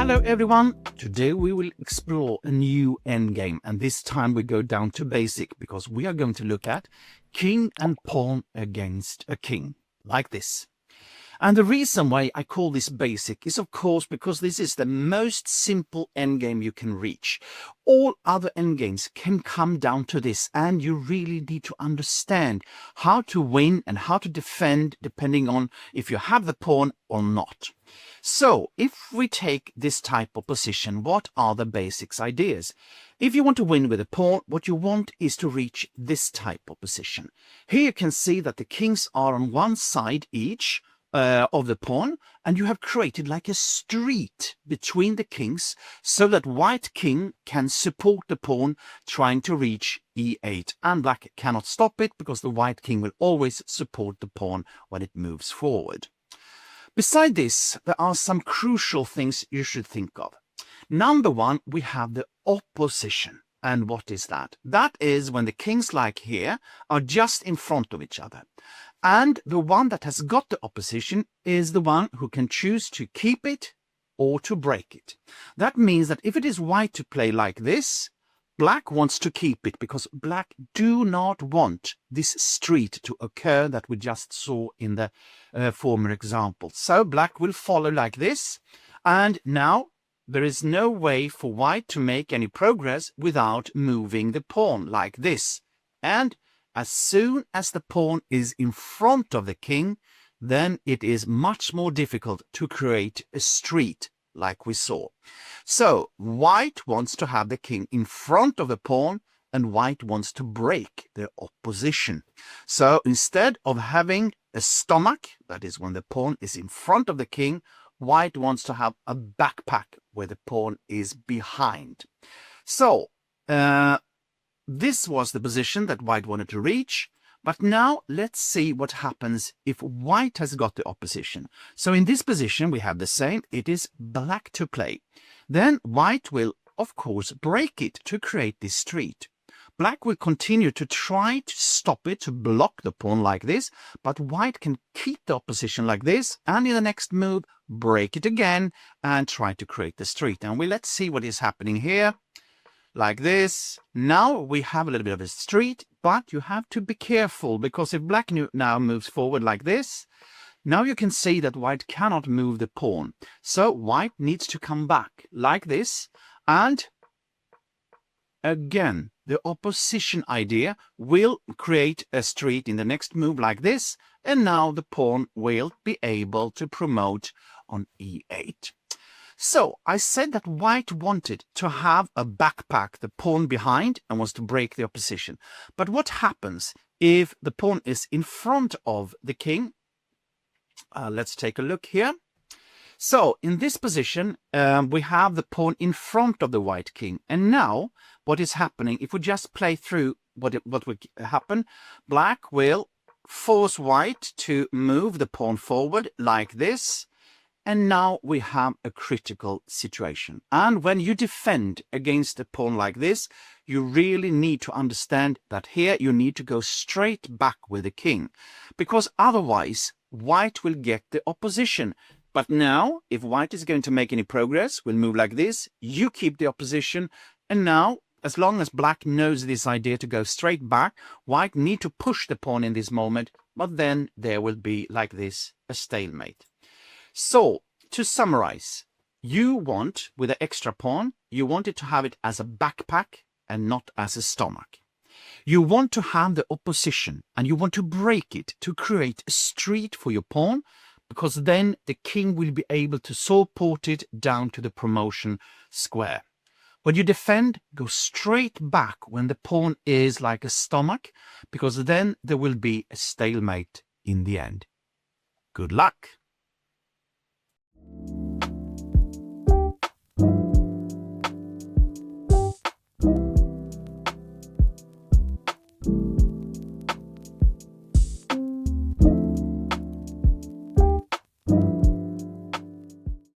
Hello everyone, today we will explore a new endgame, and this time we go down to basic because we are going to look at king and pawn against a king, like this. And the reason why I call this basic is of course because this is the most simple endgame you can reach. All other endgames can come down to this, and you really need to understand how to win and how to defend depending on if you have the pawn or not. So if we take this type of position, what are the basics ideas? If you want to win with a pawn, what you want is to reach this type of position. Here you can see that the kings are on one side each of the pawn, and you have created like a street between the kings so that white king can support the pawn trying to reach e8, and black cannot stop it because the white king will always support the pawn when it moves forward. Beside this, there are some crucial things you should think of. Number one, we have the opposition. And what is that? That is when the kings, like here, are just in front of each other. And the one that has got the opposition is the one who can choose to keep it or to break it. That means that if it is white to play like this, black wants to keep it because black do not want this street to occur that we just saw in the former example. So black will follow like this, and now there is no way for white to make any progress without moving the pawn like this. And as soon as the pawn is in front of the king, then it is much more difficult to create a street like we saw. So white wants to have the king in front of the pawn, and white wants to break the opposition. So instead of having a stomach, that is when the pawn is in front of the king, white wants to have a backpack where the pawn is behind. So this was the position that white wanted to reach. But now let's see what happens if white has got the opposition. So in this position we have the same. It is black to play. Then white will of course break it to create this street. Black will continue to try to stop it, to block the pawn like this, but white can keep the opposition like this, and in the next move break it again and try to create the street. And let's see what is happening here. Like this. Now we have a little bit of a street, but you have to be careful because if black now moves forward like this, now you can see that white cannot move the pawn. So white needs to come back like this, and again the opposition idea will create a street in the next move like this, and now the pawn will be able to promote on e8. So I said that white wanted to have a backpack, the pawn behind, and wants to break the opposition. But what happens if the pawn is in front of the king? Let's take a look here. So in this position, we have the pawn in front of the white king. And now what is happening, if we just play through what will happen, black will force white to move the pawn forward like this. And now we have a critical situation. And when you defend against a pawn like this, you really need to understand that here you need to go straight back with the king, because otherwise white will get the opposition. But now, if white is going to make any progress, we'll move like this, you keep the opposition, and now, as long as black knows this idea to go straight back, white need to push the pawn in this moment, but then there will be, like this, a stalemate. So, to summarize, you want, with the extra pawn, you want it to have it as a backpack and not as a stomach. You want to have the opposition, and you want to break it to create a street for your pawn, because then the king will be able to support it down to the promotion square. When you defend, go straight back when the pawn is like a stomach, because then there will be a stalemate in the end. Good luck!